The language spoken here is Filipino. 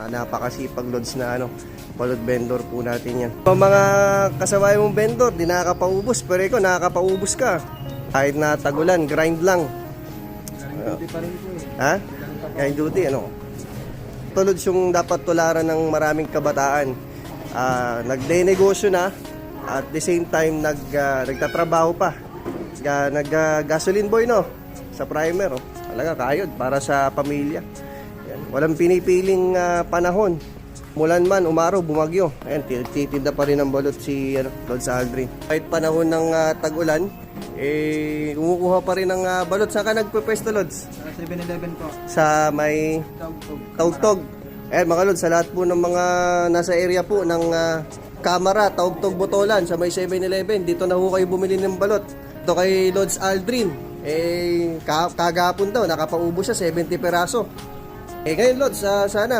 napakasipag Lods na balot vendor po natin yan. Mga kasaway mong vendor, di nakakapaubos, pero ikaw nakakapaubos ka. Kahit na tagulan, grind lang. Hindi pa rin po eh. Ha? Grind duty, tulad yung dapat tularan ng maraming kabataan. Nagde-negosyo na, at the same time nagtatrabaho pa. Nag-gasoline boy sa primer. Talaga kayod para sa pamilya. Yan. Walang pinipiling panahon. Mulan man, umaraw, bumagyo. Ayan, titinda pa rin ng balot si Lods Aldrin. Kahit panahon ng tag-ulan, umukuha pa rin ng balot. Saan ka nagpwesto, Lods? Sa 7-Eleven po. Sa may Taugtog. Ayan mga Lods, sa lahat po ng mga nasa area po ng Kamara, Taugtog, Botolan, sa may 7-Eleven, dito na ho kayo bumili ng balot. Ito kay Lods Aldrin, kagapon daw, nakapaubos siya, 70 peraso. Ngayon Lods, sana